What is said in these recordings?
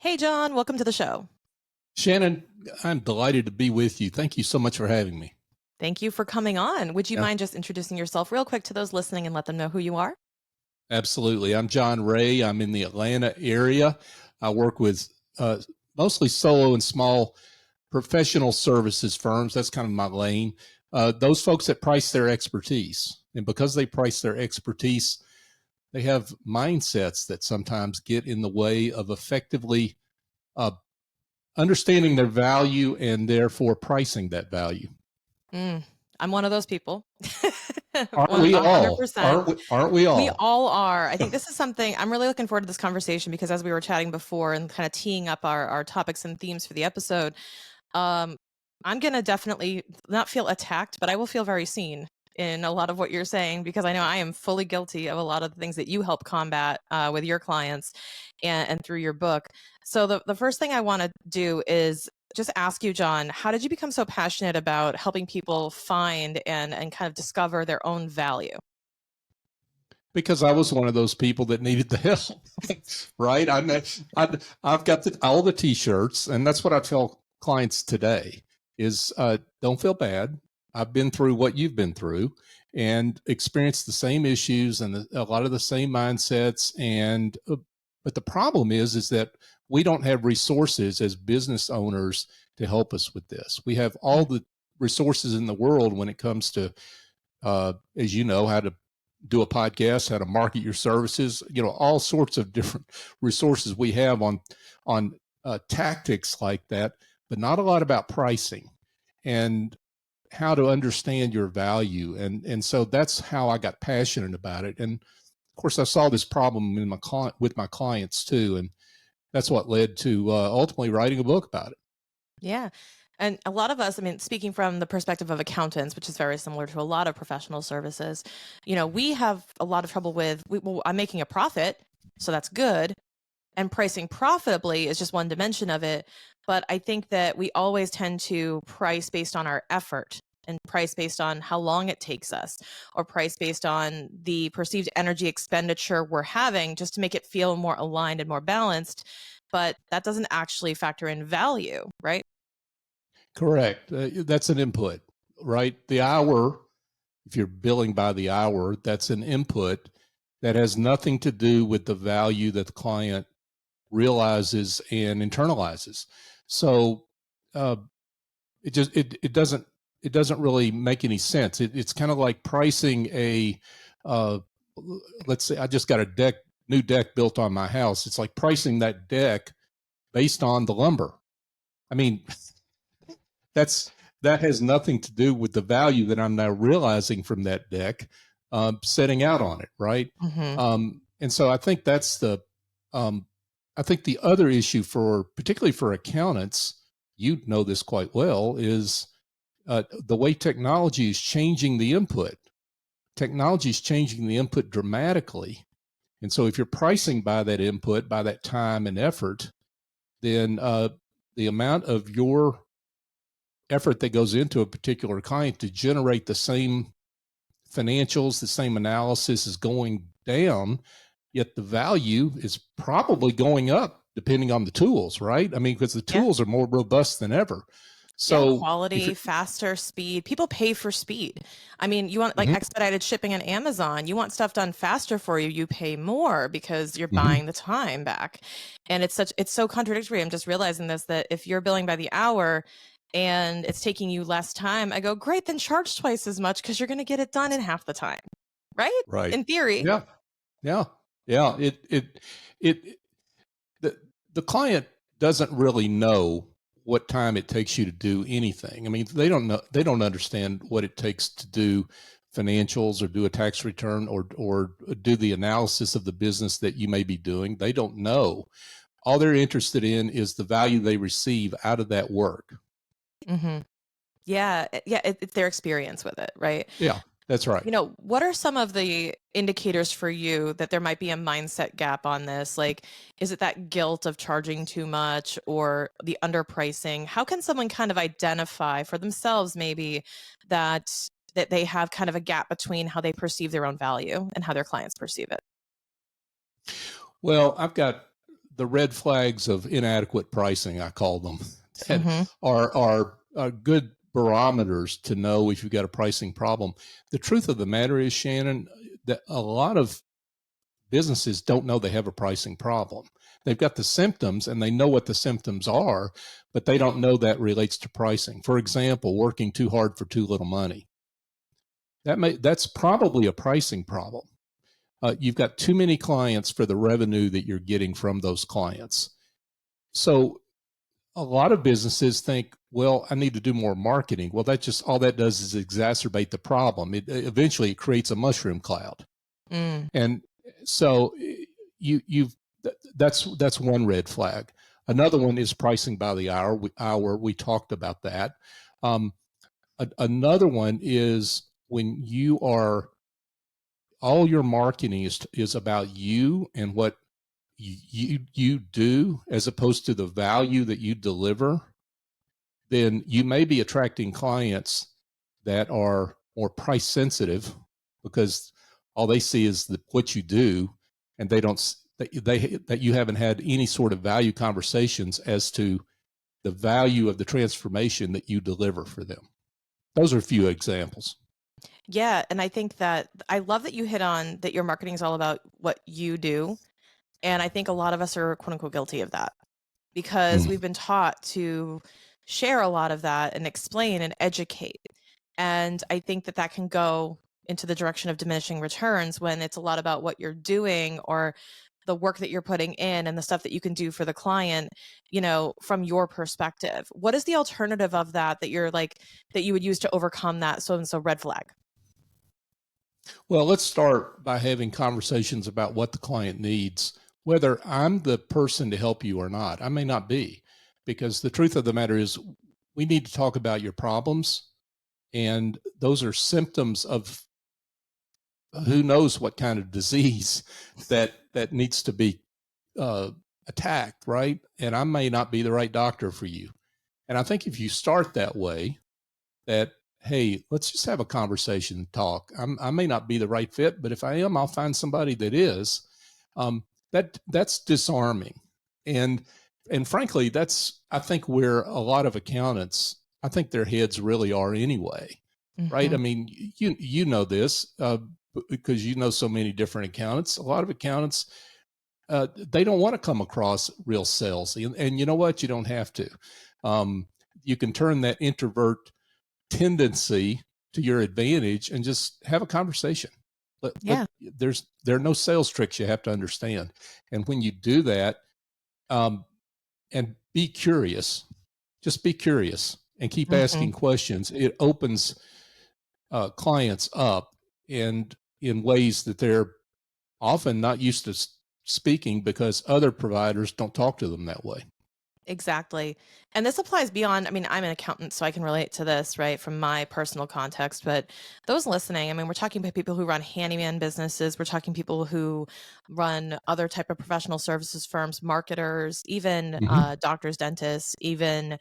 Hey, John, welcome to the show. Shannon, I'm delighted to be with you. Thank you so much for having me. Thank you for coming on. Would you Yeah, mind just introducing yourself real quick to those listening and let them know who you are? absolutely. I'm John Ray. I'm in the Atlanta area. I work with mostly solo and small professional services firms. That's kind of my lane. Those folks that price their expertise. And because they price their expertise, they have mindsets that sometimes get in the way of effectively uh, understanding their value and therefore pricing that value. Mm, I'm one of those people. Aren't we all? 100%. Aren't we We all? all are. I think this is something I'm really looking forward to this conversation because as we were chatting before and kind of teeing up our topics and themes for the episode, um, I'm going to definitely not feel attacked, but I will feel very seen in a lot of what you're saying because I know I am fully guilty of a lot of the things that you help combat with your clients and through your book. So the first thing I want to do is just ask you, John, how did you become so passionate about helping people find and kind of discover their own value? Because I was one of those people that needed the help, right? I've got all the T-shirts, and that's what I tell clients today: is don't feel bad. I've been through what you've been through, and experienced the same issues and a lot of the same mindsets. And but the problem is that we don't have resources as business owners to help us with this. We have all the resources in the world when it comes to, as you know, how to do a podcast, how to market your services, all sorts of different resources we have on tactics like that, but not a lot about pricing and how to understand your value. And so that's how I got passionate about it. And of course, I saw this problem in with my clients too, and that's what led to ultimately writing a book about it. Yeah. And a lot of us, I mean, speaking from the perspective of accountants, which is very similar to a lot of professional services, we have a lot of trouble with, well, I'm making a profit, so that's good. And pricing profitably is just one dimension of it. But I think that we always tend to price based on our effort and price based on how long it takes us or price based on the perceived energy expenditure we're having just to make it feel more aligned and more balanced. But that doesn't actually factor in value, right? Correct. That's an input, right? The hour, if you're billing by the hour, that's an input that has nothing to do with the value that the client realizes and internalizes. So uh, it doesn't really make any sense. It's kind of like pricing a uh, let's say I just got a new deck built on my house. It's like pricing that deck based on the lumber. I mean, that's that has nothing to do with the value that I'm now realizing from that deck, setting out on it, right? Mm-hmm. And so I think that's um, I think the other issue for particularly for accountants, you know this quite well, is the way technology is changing the input. Technology is changing the input dramatically, and so if you're pricing by that input, by that time and effort, then the amount of your effort that goes into a particular client to generate the same financials, the same analysis is going down, yet the value is probably going up depending on the tools, right? I mean, because the Yeah. tools are more robust than ever. Yeah, So if quality, you're, faster, speed. People pay for speed. I mean, you want like Mhm, expedited shipping on Amazon, you want stuff done faster for you, you pay more because you're mhm. buying the time back. And it's so contradictory. I'm just realizing this that if you're billing by the hour and it's taking you less time, I go, "Great, then charge twice as much because you're going to get it done in half the time." Right? Right. In theory. Yeah. Yeah. Yeah. It, the, the client doesn't really know what time it takes you to do anything. I mean, they don't understand what it takes to do financials or do a tax return or do the analysis of the business that you may be doing. They don't know. All they're interested in is the value they receive out of that work. Mhm. Yeah, yeah, it's their experience with it, right? Yeah, that's right. What are some of the indicators for you that there might be a mindset gap on this? Like, is it that guilt of charging too much or the underpricing? How can someone kind of identify for themselves maybe that they have kind of a gap between how they perceive their own value and how their clients perceive it? Well, I've got the red flags of inadequate pricing, I call them, that Mm-hmm. are good barometers to know if you've got a pricing problem. The truth of the matter is, Shannon, that a lot of businesses don't know they have a pricing problem. They've got the symptoms and they know what the symptoms are, but they don't know that relates to pricing. For example, working too hard for too little money. That's probably a pricing problem. You've got too many clients for the revenue that you're getting from those clients. So a lot of businesses think, well, I need to do more marketing. Well, that just, all that does is exacerbate the problem. Eventually it creates a mushroom cloud. Mm. And so that's one red flag. Another one is pricing by the hour. We talked about that. Another one is when you are, all your marketing is about you and what you do, as opposed to the value that you deliver, then you may be attracting clients that are more price sensitive because all they see is what you do, and they don't, that you haven't had any sort of value conversations as to the value of the transformation that you deliver for them. Those are a few examples. Yeah, and I think that I love that you hit on that your marketing is all about what you do. And I think a lot of us are quote unquote guilty of that because Mm. we've been taught to share a lot of that and explain and educate. And I think that that can go into the direction of diminishing returns when it's a lot about what you're doing or the work that you're putting in and the stuff that you can do for the client, from your perspective. What is the alternative of that that you're like, that you would use to overcome that so and so red flag? Well, let's start by having conversations about what the client needs, whether I'm the person to help you or not. I may not be, because the truth of the matter is we need to talk about your problems, and those are symptoms of who knows what kind of disease that needs to be uh, attacked, right? And I may not be the right doctor for you. And I think if you start that way, that, hey, let's just have a conversation and talk. I may not be the right fit, but if I am, I'll find somebody that is. That's disarming, and frankly, that's, I think, where a lot of accountants, I think their heads really are anyway, right? Mm-hmm. I mean, you know this because you know so many different accountants. A lot of accountants, they don't want to come across real salesy, and you know what? You don't have to. You can turn that introvert tendency to your advantage and just have a conversation. But Yeah. there are no sales tricks you have to understand. And when you do that, and be curious, just be curious and keep Mm-hmm. asking questions, it opens clients up, and in ways that they're often not used to speaking, because other providers don't talk to them that way. Exactly. And this applies beyond, I mean, I'm an accountant, so I can relate to this, right, from my personal context. But those listening, I mean, we're talking about people who run handyman businesses. We're talking people who run other type of professional services firms, marketers, even Mm-hmm. doctors, dentists, even,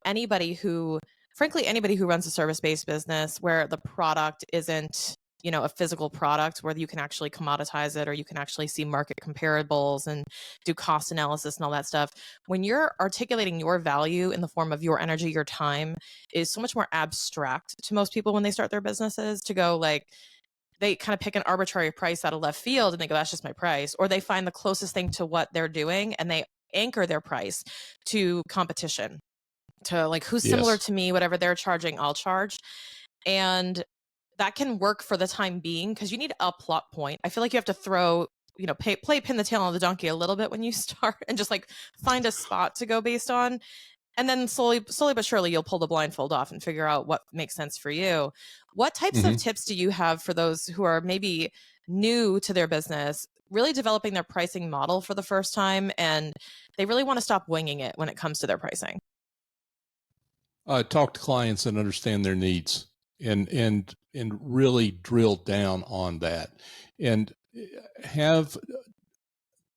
anybody who, frankly, anybody who runs a service-based business where the product isn't, a physical product where you can actually commoditize it or you can actually see market comparables and do cost analysis and all that stuff. When you're articulating your value in the form of your energy, your time is so much more abstract to most people when they start their businesses, to go like, they kind of pick an arbitrary price out of left field and they go, that's just my price. Or they find the closest thing to what they're doing and they anchor their price to competition, to like who's similar Yes. to me, whatever they're charging, I'll charge. And that can work for the time being because you need a plot point. I feel like you have to throw, play pin the tail on the donkey a little bit when you start and just like find a spot to go based on. And then slowly but surely, you'll pull the blindfold off and figure out what makes sense for you. What types of Mm-hmm. tips do you have for those who are maybe new to their business, really developing their pricing model for the first time, and they really want to stop winging it when it comes to their pricing? Talk to clients and understand their needs, and really drill down on that, and have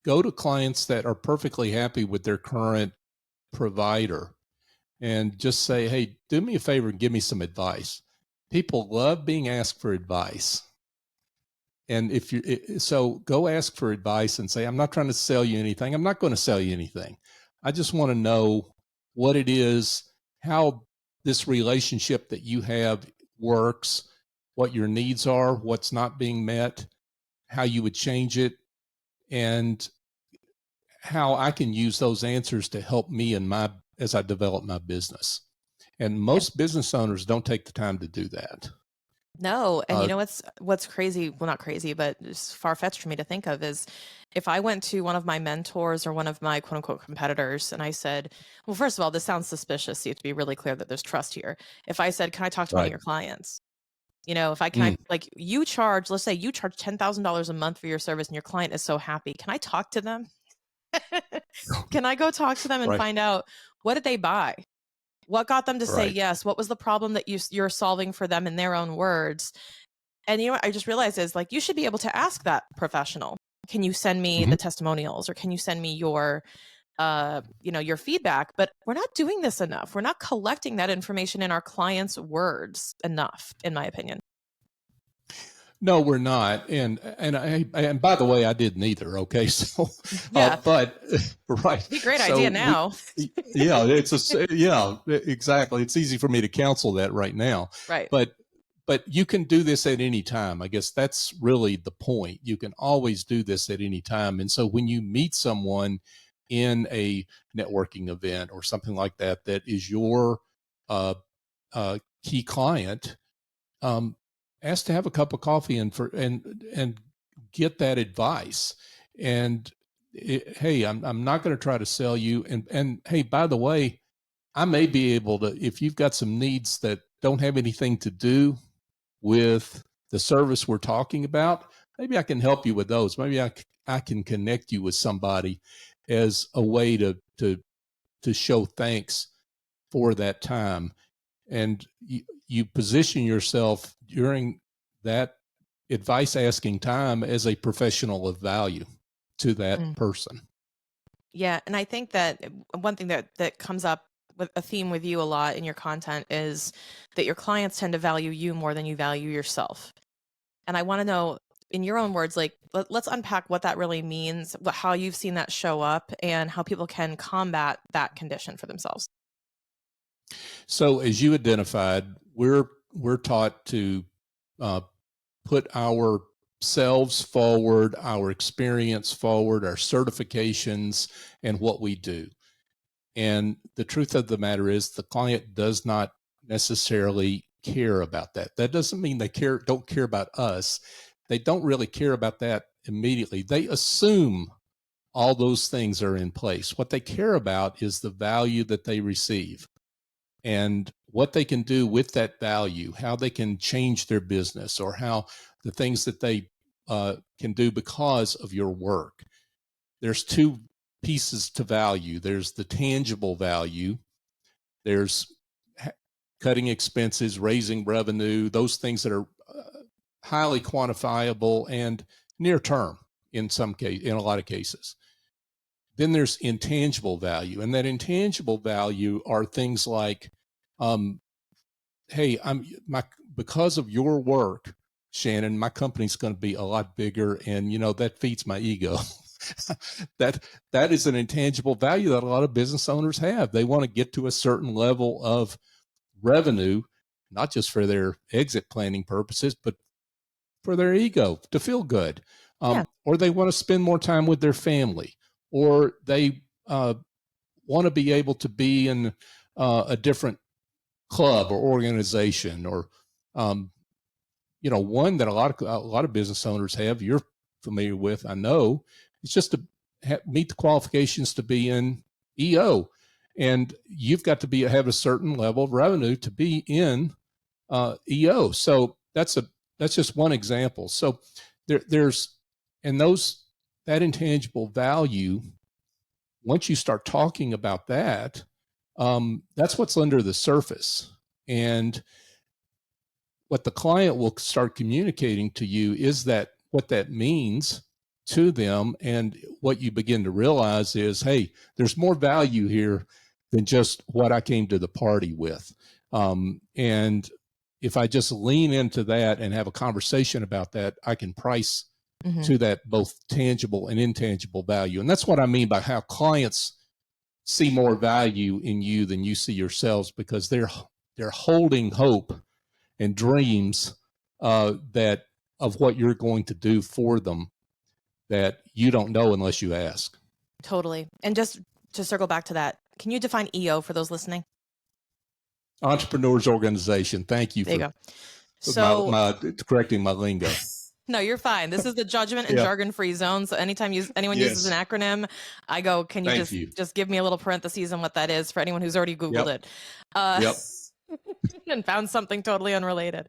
go to clients that are perfectly happy with their current provider, and just say, hey, do me a favor and give me some advice. People love being asked for advice, And so go ask for advice and say, I'm not trying to sell you anything. I'm not going to sell you anything. I just want to know what it is, how this relationship that you have works, what your needs are, what's not being met, how you would change it, and how I can use those answers to help me as I develop my business. And And most business owners don't take the time to do that. no, and you Uh, know what's crazy? Well, not crazy, but it's far-fetched for me to think of is if I went to one of my mentors or one of my quote unquote competitors and I said, well, first of all, this sounds suspicious. So you have to be really clear that there's trust here. If I said, can I talk to one of right. your clients? You know, if I can, Mm, like you charge, let's say you charge $10,000 a month for your service and your client is so happy. Can I talk to them? Can I go talk to them and right. find out what did they buy? What got them to say Right. yes? What was the problem that you're solving for them in their own words? And you know what I just realized is like you should be able to ask that professional. Can you send me Mm-hmm. the testimonials or can you send me your your feedback? But we're not doing this enough. We're not collecting that information in our clients' words enough, in my opinion. No, we're not. And by the way, I didn't either. Okay. So, Yeah, but right. be a great idea So now. yeah, exactly. It's easy for me to counsel that right now, Right. but, you can do this at any time. I guess that's really the point. You can always do this at any time. And so when you meet someone in a networking event or something like that, that is your, uh, key client, um, ask to have a cup of coffee and get that advice. And hey, I'm not going to try to sell you. And hey, by the way, I may be able to, if you've got some needs that don't have anything to do with the service we're talking about, maybe I can help you with those. Maybe I can connect you with somebody as a way to show thanks for that time. And you position yourself during that advice asking time as a professional of value to that Mm. person. Yeah, and I think that one thing that comes up with a theme with you a lot in your content is that your clients tend to value you more than you value yourself. And I want to know, in your own words, like let's unpack what that really means, how you've seen that show up, and how people can combat that condition for themselves. So as you identified, we're taught to uh, put ourselves forward, our experience forward, our certifications, and what we do. And the truth of the matter is the client does not necessarily care about that. That doesn't mean they don't care about us. They don't really care about that immediately. They assume all those things are in place. What they care about is the value that they receive and what they can do with that value, how they can change their business, or how the things that they can do because of your work. There's two pieces to value. There's the tangible value. There's cutting expenses, raising revenue, those things that are highly quantifiable and near term in a lot of cases. Then there's intangible value, and that intangible value are things like, hey, because of your work, Shannon, my company's going to be a lot bigger, and that feeds my ego. that is an intangible value that a lot of business owners have. They want to get to a certain level of revenue, not just for their exit planning purposes, but for their ego to feel good. Yeah. Or they want to spend more time with their family, or they want to be able to be in a different club or organization, or one that a lot of business owners have, you're familiar with, I know, it's just to meet the qualifications to be in EO, and you've got to have a certain level of revenue to be in EO. So that's just one example. So there's and those that intangible value. Once you start talking about that, that's what's under the surface, and what the client will start communicating to you is that what that means to them. And what you begin to realize is, hey, there's more value here than just what I came to the party with. And if I just lean into that and have a conversation about that, I can price to that both tangible and intangible value. And that's what I mean by how clients see more value in you than you see yourselves, because they're holding hope and dreams that of what you're going to do for them that you don't know unless you ask. Totally. And just to circle back to that, can you define EO for those listening? Entrepreneurs Organization. Thank you There you for go. So my correcting my lingo. no, you're fine. This is the judgment and Yeah. jargon-free zone. So anytime anyone uses an acronym, I go, can you just give me a little parentheses on what that is for anyone who's already Googled it? And found something totally unrelated.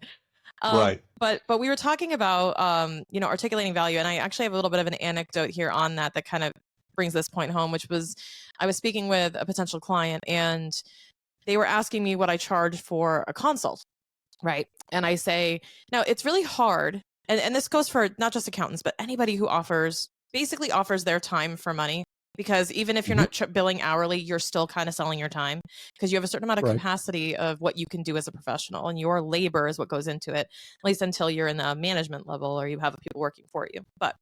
Right. But we were talking about, articulating value. And I actually have a little bit of an anecdote here on that kind of brings this point home, which was I was speaking with a potential client and they were asking me what I charge for a consult. Right. And I say, now it's really hard. And this goes for not just accountants, but anybody who basically offers their time for money. Because even if you're not billing hourly, you're still kind of selling your time because you have a certain amount of capacity of what you can do as a professional, and your labor is what goes into it, at least until you're in the management level or you have people working for you. But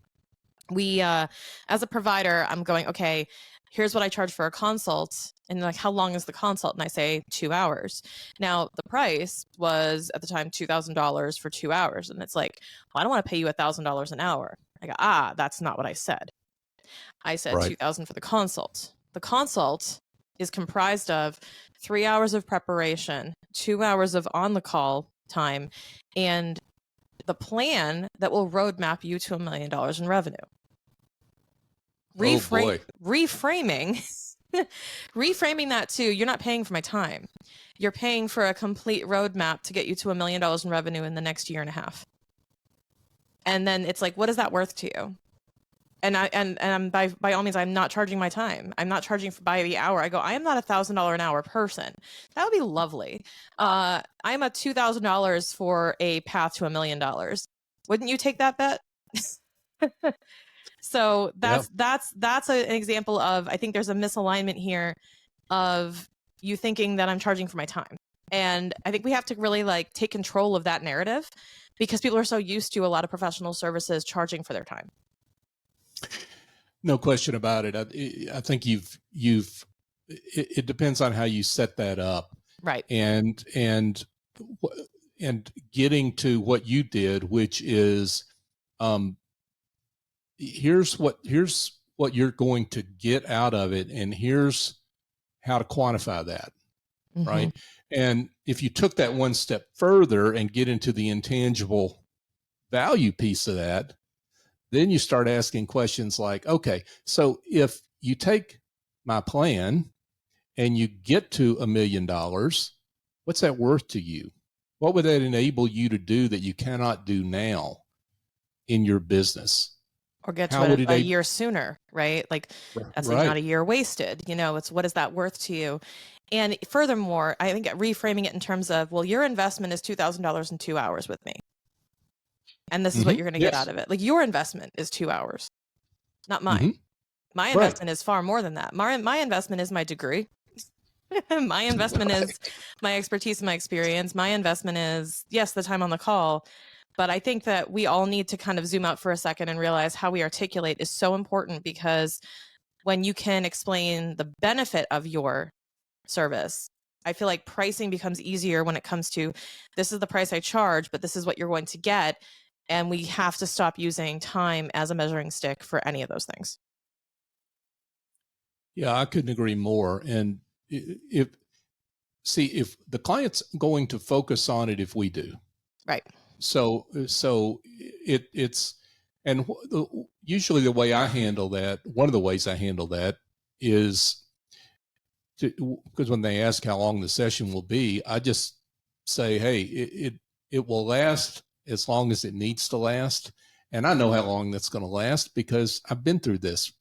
we, as a provider, I'm going, okay, here's what I charge for a consult. And like, how long is the consult? And I say 2 hours. Now the price was at the time $2,000 for 2 hours. And it's like, well, I don't want to pay you $1,000 an hour. I go, that's not what I said. I said $2,000 for the consult. The consult is comprised of 3 hours of preparation, 2 hours of on the call time, and the plan that will roadmap you to $1 million in revenue. Reframing that too, you're not paying for my time. You're paying for a complete roadmap to get you to $1 million in revenue in the next year and a half. And then it's like, what is that worth to you? And I'm by all means, I'm not charging my time. I'm not charging by the hour. I go, I am not $1,000 an hour person. That would be lovely. I'm a $2,000 for a path to $1 million. Wouldn't you take that bet? So that's an example of, I think there's a misalignment here of you thinking that I'm charging for my time. And I think we have to really take control of that narrative because people are so used to a lot of professional services charging for their time. No question about it. I think it depends on how you set that up. Right. And getting to what you did, which is, here's what you're going to get out of it, and here's how to quantify that. Right. And if you took that one step further and get into the intangible value piece of that, then you start asking questions like, okay, so if you take my plan and you get to $1 million, what's that worth to you? What would that enable you to do that you cannot do now in your business? Or get to it a year sooner, right? Like that's not a year wasted. It's what is that worth to you? And furthermore, I think reframing it in terms of, well, your investment is $2,000 in 2 hours with me. And this is what you're going to get out of it. Like your investment is 2 hours, not mine. My investment is far more than that. My investment is my degree. My investment is my expertise and my experience. My investment is, yes, the time on the call. But I think that we all need to kind of zoom out for a second and realize how we articulate is so important, because when you can explain the benefit of your service, I feel like pricing becomes easier when it comes to, this is the price I charge, but this is what you're going to get. And we have to stop using time as a measuring stick for any of those things. Yeah, I couldn't agree more. And if the client's going to focus on it, if we do, right. So it's, and usually the way I handle that, one of the ways I handle that is because when they ask how long the session will be, I just say, hey, it will last as long as it needs to last. And I know how long that's going to last because I've been through this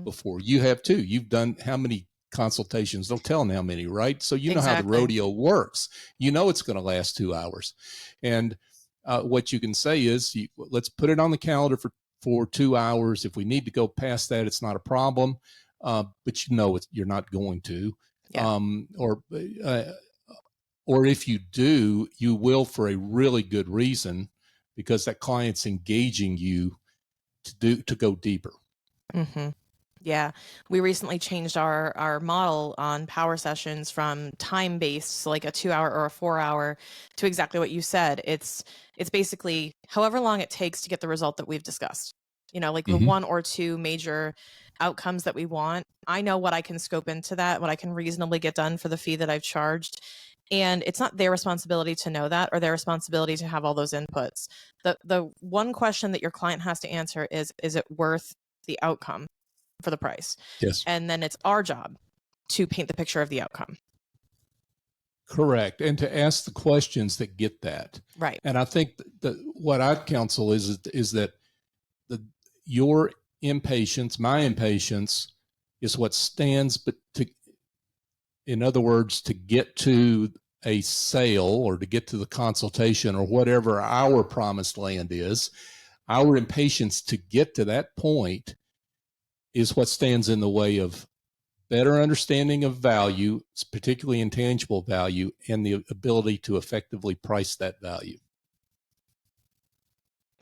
before. You have too. You've done how many consultations? Don't tell them how many, right? So you know how the rodeo works. You know it's going to last 2 hours. And what you can say is, let's put it on the calendar for 2 hours. If we need to go past that, it's not a problem. But you're not going to. or if you do, you will for a really good reason, because that client's engaging you to go deeper. Mm-hmm. Yeah, we recently changed our model on power sessions from time based, so like a 2 hour or a 4 hour, to exactly what you said. It's basically however long it takes to get the result that we've discussed. You know, like the Mm-hmm. one or two major outcomes that we want. I know what I can scope into that, what I can reasonably get done for the fee that I've charged. And it's not their responsibility to know that, or their responsibility to have all those inputs. The one question that your client has to answer is it worth the outcome for the price? Yes. And then it's our job to paint the picture of the outcome. Correct. And to ask the questions that get that. Right. And I think that what I'd counsel is that the your impatience, my impatience, is what stands, but in other words, to get to a sale or to get to the consultation or whatever our promised land is, our impatience to get to that point is what stands in the way of better understanding of value, particularly intangible value, and the ability to effectively price that value.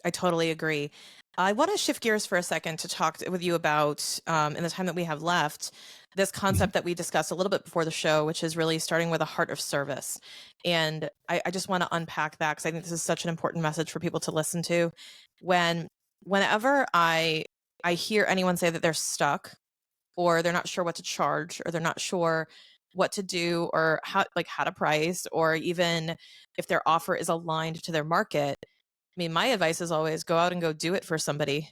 I totally agree. I want to shift gears for a second to talk with you about, in the time that we have left, this concept that we discussed a little bit before the show, which is really starting with a heart of service. And I just want to unpack that because I think this is such an important message for people to listen to. Whenever I hear anyone say that they're stuck, or they're not sure what to charge, or they're not sure what to do, or how to price, or even if their offer is aligned to their market, I mean, my advice is always go out and go do it for somebody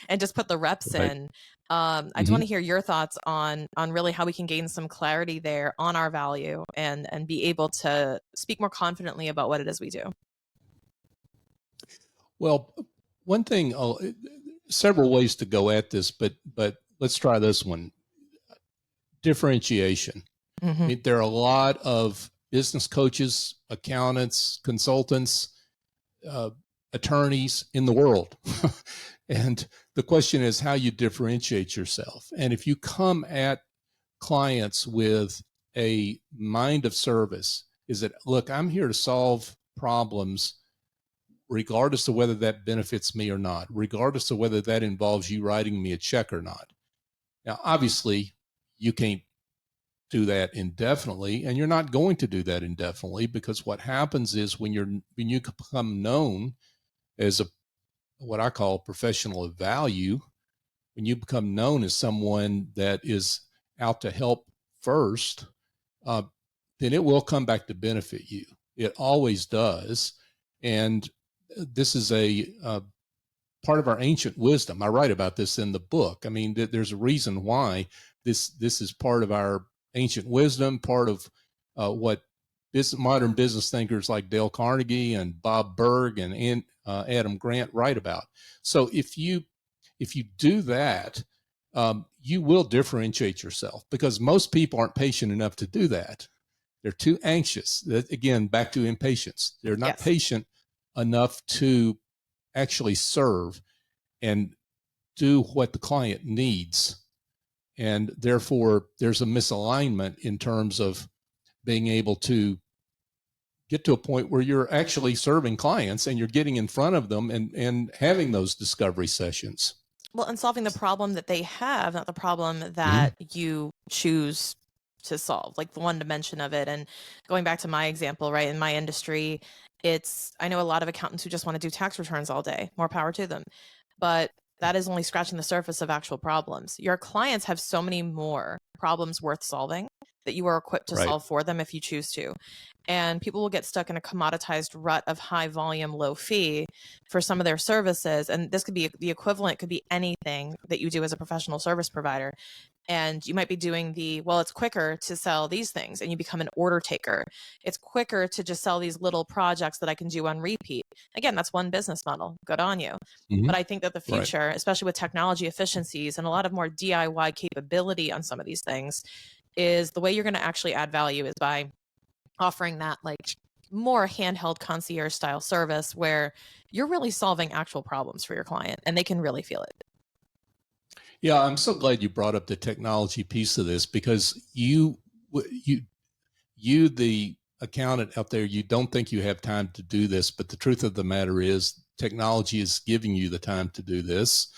and just put the reps Right. in. I just want to hear your thoughts on really how we can gain some clarity there on our value and be able to speak more confidently about what it is we do. Well, one thing, several ways to go at this, but let's try this one. Differentiation. I mean, there are a lot of business coaches, accountants, consultants, attorneys in the world. And the question is how you differentiate yourself. And if you come at clients with a mind of service, is that, look, I'm here to solve problems regardless of whether that benefits me or not, regardless of whether that involves you writing me a check or not. Now, obviously, you can't do that indefinitely, and you're not going to do that indefinitely, because what happens is when you become known as what I call a professional of value, when you become known as someone that is out to help first, then it will come back to benefit you. It always does. And this is a part of our ancient wisdom. I write about this in the book. I mean, there's a reason why this is part of our ancient wisdom, part of what modern business thinkers like Dale Carnegie and Bob Berg and Adam Grant write about. So if you do that, you will differentiate yourself, because most people aren't patient enough to do that. They're too anxious. Again, back to impatience. They're not patient enough to actually serve and do what the client needs. And therefore, there's a misalignment in terms of being able to get to a point where you're actually serving clients and you're getting in front of them and having those discovery sessions. Well, and solving the problem that they have, not the problem that you choose to solve, like the one dimension of it. And going back to my example, right, in my industry, I know a lot of accountants who just want to do tax returns all day. More power to them. But that is only scratching the surface of actual problems. Your clients have so many more problems worth solving that you are equipped to solve for them if you choose to. And people will get stuck in a commoditized rut of high volume, low fee for some of their services. And this could be the equivalent, could be anything that you do as a professional service provider. And you might be doing it's quicker to sell these things, and you become an order taker. It's quicker to just sell these little projects that I can do on repeat. Again, that's one business model. Good on you. But I think that the future, especially with technology efficiencies and a lot of more DIY capability on some of these things, is the way you're going to actually add value is by offering that like more handheld concierge style service where you're really solving actual problems for your client and they can really feel it. Yeah, I'm so glad you brought up the technology piece of this, because you the accountant out there, you don't think you have time to do this, but the truth of the matter is technology is giving you the time to do this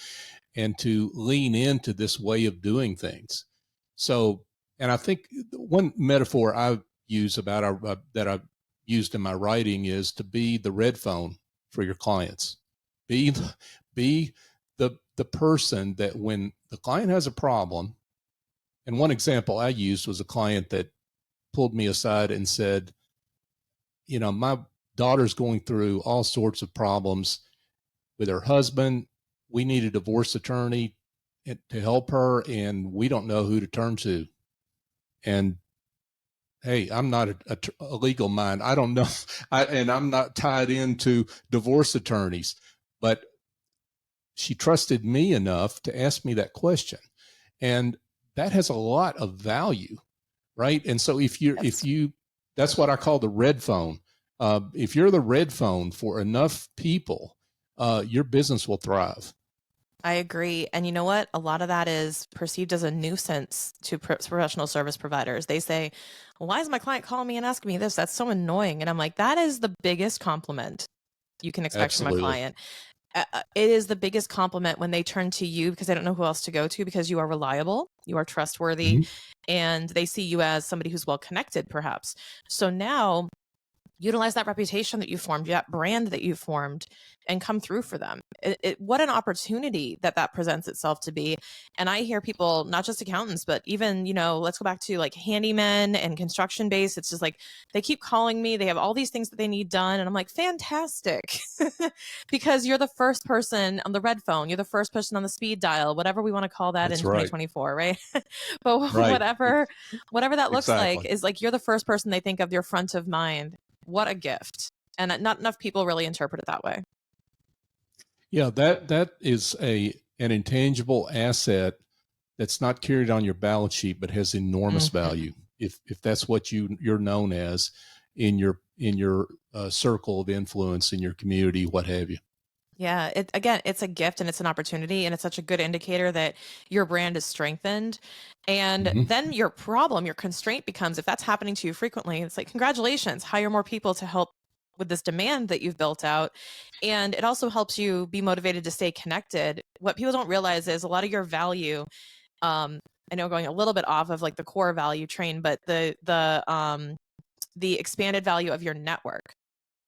and to lean into this way of doing things. So, and I think one metaphor I use about our, that I've used in my writing is to be the red phone for your clients. Be the person that when the client has a problem, and one example I used was a client that pulled me aside and said, you know, my daughter's going through all sorts of problems with her husband. We need a divorce attorney to help her, and we don't know who to turn to. And hey, I'm not a legal mind. I don't know. And I'm not tied into divorce attorneys, but she trusted me enough to ask me that question. And that has a lot of value, right? And so that's what I call the red phone. If you're the red phone for enough people, your business will thrive. I agree. And you know what? A lot of that is perceived as a nuisance to professional service providers. They say, well, why is my client calling me and asking me this? That's so annoying. And I'm like, that is the biggest compliment you can expect from a Absolutely. client. It is the biggest compliment when they turn to you because they don't know who else to go to, because you are reliable, you are trustworthy, Mm-hmm. and they see you as somebody who's well connected, perhaps. So now utilize that reputation that you formed, that brand that you formed, and come through for them. What an opportunity that presents itself to be. And I hear people, not just accountants, but even, let's go back to like handymen and construction base. It's just like, they keep calling me. They have all these things that they need done. And I'm like, fantastic. Because you're the first person on the red phone. You're the first person on the speed dial, whatever we want to call that in That's right. 2024, right? But Right. whatever that looks like Exactly. is like, you're the first person they think of, your front of mind. What a gift. And not enough people really interpret it that way. Yeah, that is an intangible asset that's not carried on your balance sheet, but has enormous value. If that's what you're known as in your circle of influence in your community, what have you. Yeah, it's a gift and it's an opportunity, and it's such a good indicator that your brand is strengthened. And Mm-hmm. then your constraint becomes, if that's happening to you frequently, it's like, congratulations, hire more people to help with this demand that you've built out. And it also helps you be motivated to stay connected. What people don't realize is a lot of your value, I know, going a little bit off of like the core value train, but the expanded value of your network,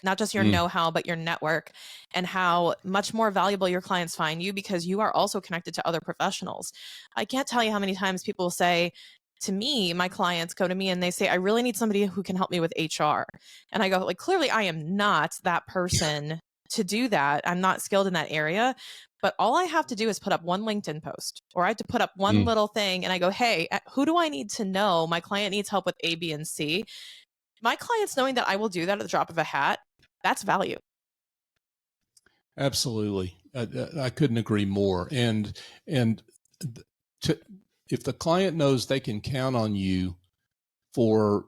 not just your know-how, but your network, and how much more valuable your clients find you because you are also connected to other professionals. I can't tell you how many times people say to me, my clients go to me and they say, I really need somebody who can help me with HR. And I go, like, clearly I am not that person to do that. I'm not skilled in that area. But all I have to do is put up one LinkedIn post, or I have to put up one little thing, and I go, hey, who do I need to know? My client needs help with A, B, and C. My clients knowing that I will do that at the drop of a hat, that's value. Absolutely. I couldn't agree more. And to, if the client knows they can count on you for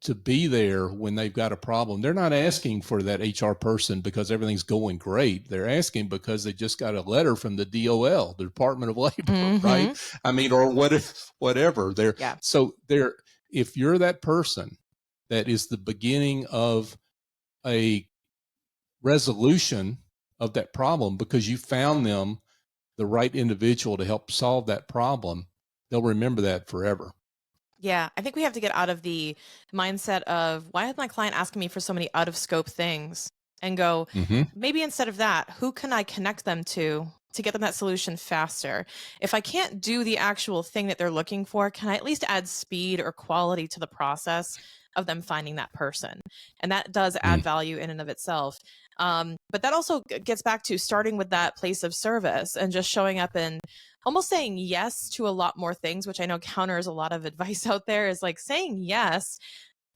to be there when they've got a problem, they're not asking for that HR person because everything's going great. They're asking because they just got a letter from the DOL, the Department of Labor, right? I mean, or whatever. Yeah. So if you're that person that is the beginning of a resolution of that problem because you found them the right individual to help solve that problem, they'll remember that forever. Yeah, I think we have to get out of the mindset of, why is my client asking me for so many out of scope things, and go, maybe instead of that, who can I connect them to get them that solution faster? If I can't do the actual thing that they're looking for, can I at least add speed or quality to the process of them finding that person? And that does add value in and of itself. But that also gets back to starting with that place of service and just showing up and almost saying yes to a lot more things, which I know counters a lot of advice out there, is like saying yes,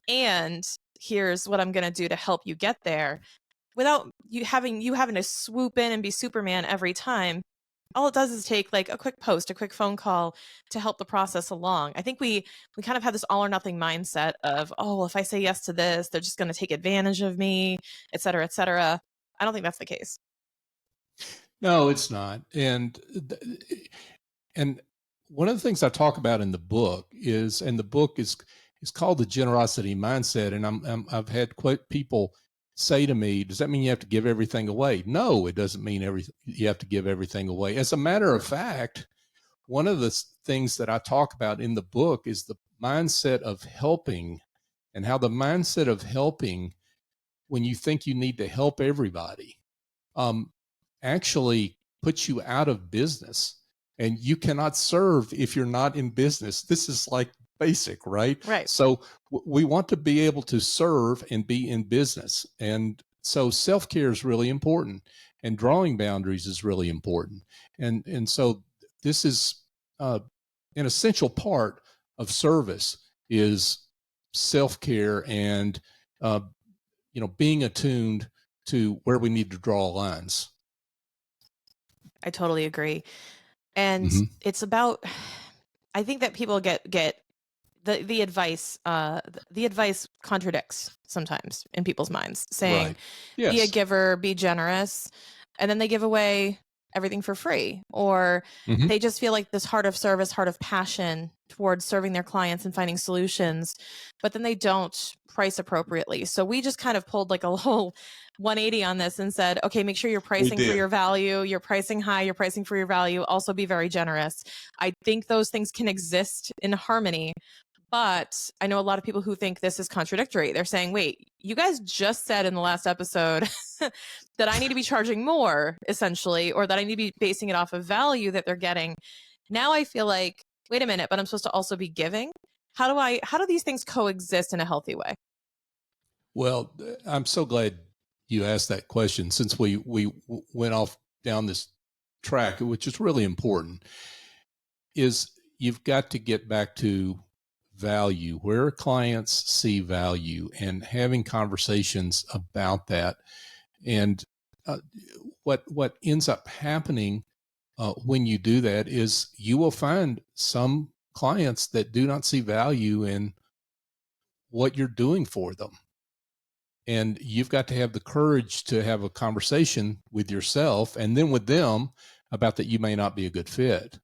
and here's what I'm going to do to help you get there, without you having to swoop in and be Superman every time. All it does is take like a quick post, a quick phone call to help the process along. I think we kind of have this all or nothing mindset of, oh, well, if I say yes to this, they're just going to take advantage of me, et cetera, et cetera. I don't think that's the case. No, it's not. And one of the things I talk about in the book is, and the book is called the generosity mindset. And I've had people say to me, does that mean you have to give everything away? No, it doesn't mean you have to give everything away. As a matter of fact, one of the things that I talk about in the book is the mindset of helping, and how the mindset of helping, when you think you need to help everybody, um, actually puts you out of business. And you cannot serve if you're not in business. This is like basic, right? Right. So we want to be able to serve and be in business. And so self-care is really important, and drawing boundaries is really important. And so this is an essential part of service is self-care, and being attuned to where we need to draw lines. I totally agree. And Mm-hmm. it's about, I think that people get the advice, the advice contradicts sometimes in people's minds, saying, Right. be a Yes. giver, be generous, and then they give away everything for free, or Mm-hmm. they just feel like this heart of service, heart of passion towards serving their clients and finding solutions, but then they don't price appropriately. So we just kind of pulled like a whole 180 on this and said, okay, make sure you're pricing for your value, you're pricing high, you're pricing for your value, also be very generous. I think those things can exist in harmony. But I know a lot of people who think this is contradictory. They're saying, wait, you guys just said in the last episode that I need to be charging more, essentially, or that I need to be basing it off of value that they're getting. Now I feel like, wait a minute, but I'm supposed to also be giving? How do these things coexist in a healthy way? Well, I'm so glad you asked that question, since we went off down this track, which is really important. Is you've got to get back to value, where clients see value, and having conversations about that. And uh, what ends up happening when you do that is you will find some clients that do not see value in what you're doing for them. And you've got to have the courage to have a conversation with yourself and then with them about that you may not be a good fit.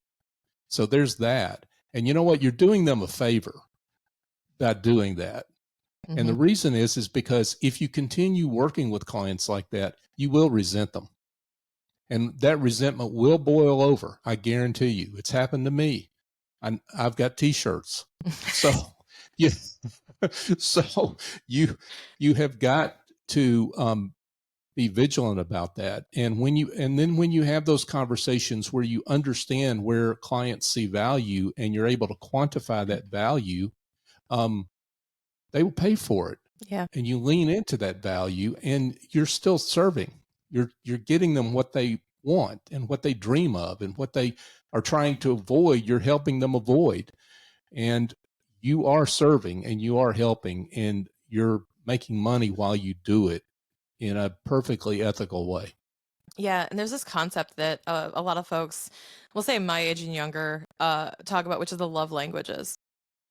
So there's that. And you know what? You're doing them a favor by doing that. Mm-hmm. And the reason is because if you continue working with clients like that, you will resent them. And that resentment will boil over. I guarantee you. It's happened to me. I've got t-shirts. So you, so you have got to be vigilant about that. And then when you have those conversations where you understand where clients see value and you're able to quantify that value, they will pay for it. Yeah. And you lean into that value, and you're still serving. You're getting them what they want and what they dream of and what they are trying to avoid. You're helping them avoid, and you are serving and you are helping, and you're making money while you do it in a perfectly ethical way. Yeah, and there's this concept that a lot of folks, we'll say my age and younger, talk about, which is the love languages.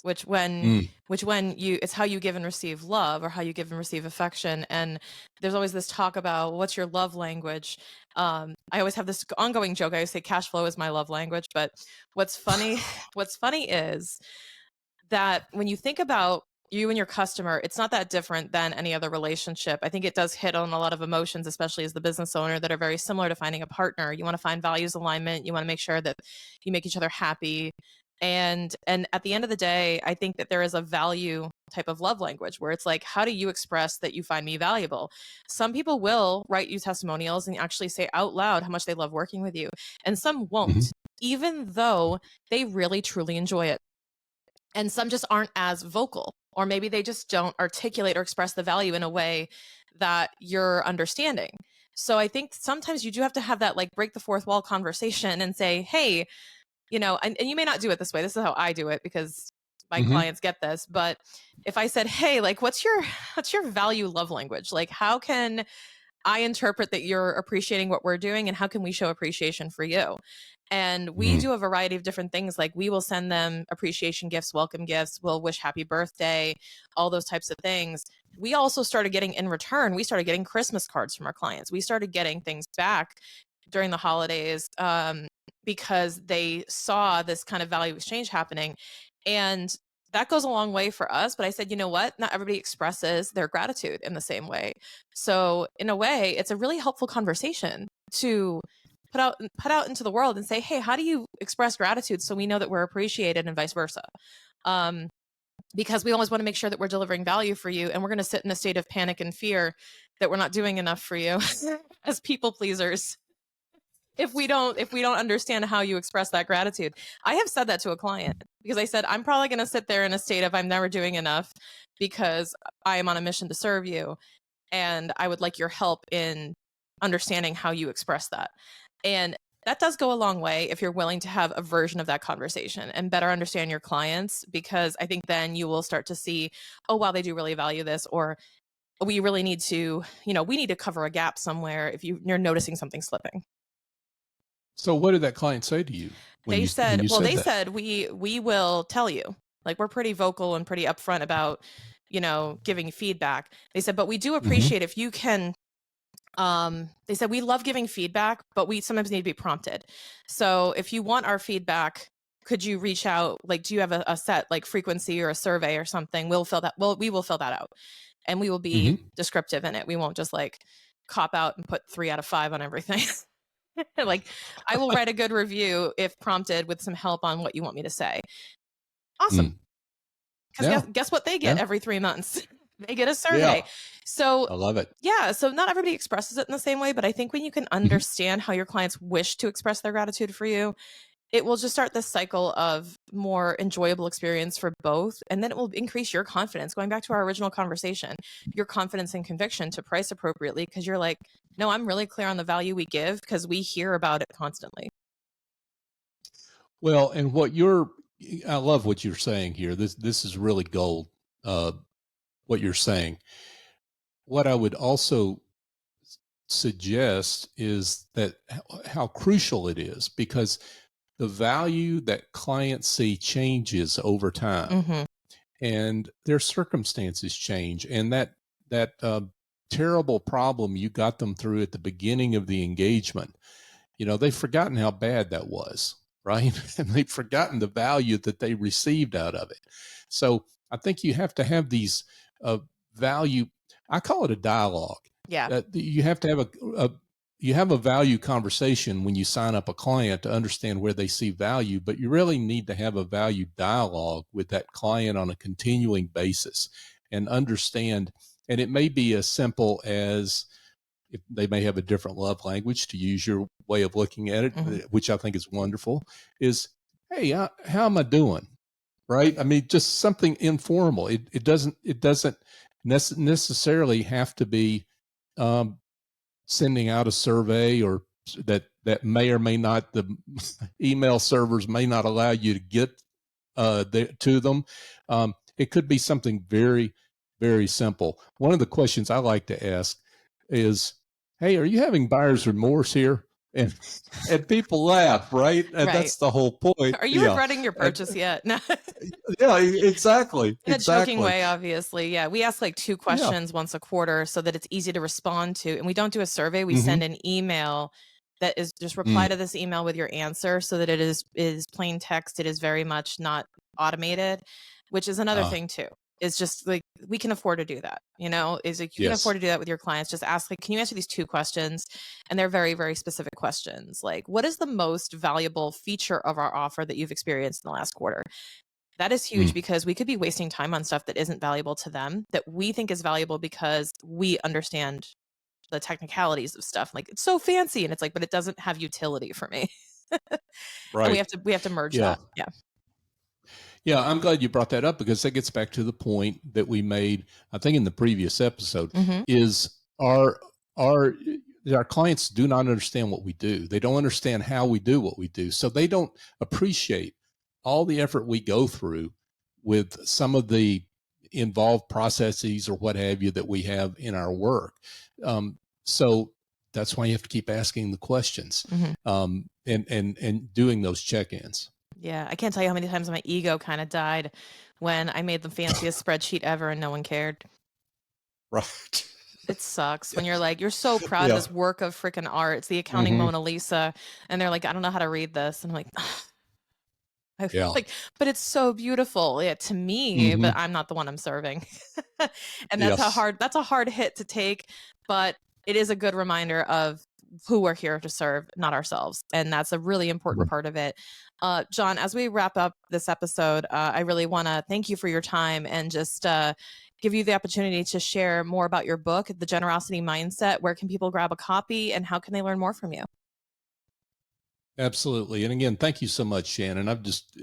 Which when you, it's how you give and receive love, or how you give and receive affection. And there's always this talk about what's your love language. I always have this ongoing joke. I always say cash flow is my love language. But what's funny is that when you think about you and your customer, it's not that different than any other relationship. I think it does hit on a lot of emotions, especially as the business owner, that are very similar to finding a partner. You want to find values alignment. You want to make sure that you make each other happy. And at the end of the day, I think that there is a value type of love language where it's like, how do you express that you find me valuable? Some people will write you testimonials and actually say out loud how much they love working with you. And some won't, even though they really truly enjoy it. And some just aren't as vocal, or maybe they just don't articulate or express the value in a way that you're understanding. So I think sometimes you do have to have that, like, break the fourth wall conversation and say, hey, and you may not do it this way. This is how I do it because my clients get this. But if I said, hey, like, what's your value love language? Like, how can I interpret that you're appreciating what we're doing, and how can we show appreciation for you? And we do a variety of different things. Like, we will send them appreciation gifts, welcome gifts, we'll wish happy birthday, all those types of things. We also started getting, in return, we started getting Christmas cards from our clients. We started getting things back during the holidays because they saw this kind of value exchange happening. And that goes a long way for us. But I said, you know what? Not everybody expresses their gratitude in the same way. So in a way, it's a really helpful conversation to put out into the world and say, hey, how do you express gratitude so we know that we're appreciated, and vice versa? Because we always want to make sure that we're delivering value for you, and we're going to sit in a state of panic and fear that we're not doing enough for you as people pleasers if we don't understand how you express that gratitude. I have said that to a client, because I said, I'm probably going to sit there in a state of I'm never doing enough because I am on a mission to serve you, and I would like your help in understanding how you express that. And that does go a long way if you're willing to have a version of that conversation and better understand your clients, because I think then you will start to see, oh, wow, they do really value this, or we really need to, we need to cover a gap somewhere if you're noticing something slipping. So what did that client say to you when They you said, said that? said, we will tell you. Like, we're pretty vocal and pretty upfront about, giving feedback. They said, but we do Mhm. appreciate if you can. They said, we love giving feedback, but we sometimes need to be prompted. So if you want our feedback, could you reach out? Like, do you have a set like frequency or a survey or something? We'll fill that. Well, we will fill that out, and we will be Mhm. descriptive in it. We won't just like cop out and put 3 out of 5 on everything. Like, I will write a good review if prompted with some help on what you want me to say. Awesome. Mm. Because Yeah. guess what they get Yeah. every 3 months? They get a Yeah. survey. So I love it. yeah, so not everybody expresses it in the same way, but I think when you can Mhm. understand how your clients wish to express their gratitude for you, it will just start this cycle of more enjoyable experience for both. And then it will increase your confidence. Going back to our original conversation, your confidence and conviction to price appropriately, because you're like, no, I'm really clear on the value we give because we hear about it constantly. Well, and I love what you're saying here. This is really gold. Uh, what you're saying. What I would also suggest is that how crucial it is, because the value that clients see changes over time, Mm-hmm. and their circumstances change, and that terrible problem you got them through at the beginning of the engagement, they've forgotten how bad that was, right? And they've forgotten the value that they received out of it. So I think you have to have these value. I call it a dialogue. Yeah. You have to have you have a value conversation when you sign up a client to understand where they see value, but you really need to have a value dialogue with that client on a continuing basis and understand. And it may be as simple as, if they may have a different love language, to use your way of looking at it, Mm-hmm. which I think is wonderful, is, hey, how am I doing? Right. I mean, just something informal. It doesn't necessarily have to be um, sending out a survey, or that may or may not, the email servers may not allow you to get to them. It could be something very, very simple. One of the questions I like to ask is, hey, are you having buyer's remorse here? And people laugh, right? And Right. that's the whole point. Are you Yeah. regretting your And, purchase yet? No. yeah, exactly. In a joking Exactly. way, obviously. Yeah. We ask like 2 Yeah. questions once a quarter so that it's easy to respond to. And we don't do a survey. We Mm-hmm. send an email that is just reply Mm. to this email with your answer, so that it is plain text. It is very much not automated, which is another Uh, thing too. Is just like, we can afford to do that, is like, you can afford yes. to do that with your clients. Just ask, like, can you answer these 2 questions? And they're very, very specific questions. Like, what is the most valuable feature of our offer that you've experienced in the last quarter? That is huge, Mm. because we could be wasting time on stuff that isn't valuable to them, that we think is valuable because we understand the technicalities of stuff. Like, it's so fancy, and it's like, but it doesn't have utility for me. And Right. we have to merge Yeah. that. Yeah. Yeah, I'm glad you brought that up, because that gets back to the point that we made, I think, in the previous episode, Mm-hmm. is our our clients do not understand what we do. They don't understand how we do what we do. So they don't appreciate all the effort we go through with some of the involved processes or what have you that we have in our work. So that's why you have to keep asking the questions, Mm-hmm. and doing those check-ins. Yeah. I can't tell you how many times my ego kind of died when I made the fanciest spreadsheet ever and no one cared. Right. It sucks when you're like, you're so proud of Yeah. this work of freaking art. It's the accounting Hmm. Mona Lisa. And they're like, I don't know how to read this. And I'm like, I Yeah. like, but it's so beautiful, yeah, to me, Hmm. but I'm not the one I'm serving. And Yes. that's a hard hit to take, but it is a good reminder of who we're here to serve, not ourselves. And that's a really important part of it. John, as we wrap up this episode, I really want to thank you for your time and just give you the opportunity to share more about your book, The Generosity Mindset. Where can people grab a copy and how can they learn more from you? Absolutely. And again, thank you so much, Shannon. I've just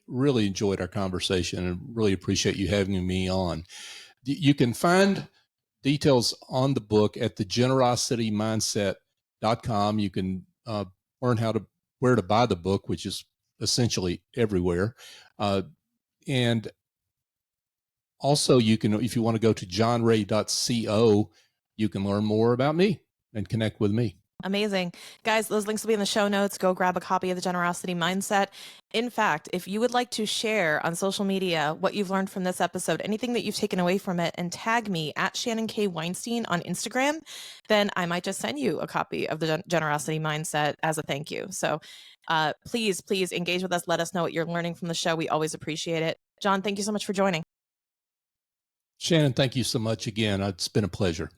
really enjoyed our conversation and really appreciate you having me on. You can find details on the book at thegenerositymindset.com. You can learn where to buy the book, which is essentially everywhere. And also you can, if you want to go to johnray.co, you can learn more about me and connect with me. Amazing. Guys, those links will be in the show notes. Go grab a copy of The Generosity Mindset. In fact, if you would like to share on social media what you've learned from this episode, anything that you've taken away from it, and tag me at Shannon K. Weinstein on Instagram, then I might just send you a copy of The Generosity Mindset as a thank you. So please, please engage with us. Let us know what you're learning from the show. We always appreciate it. John, thank you so much for joining. Shannon, thank you so much again. It's been a pleasure.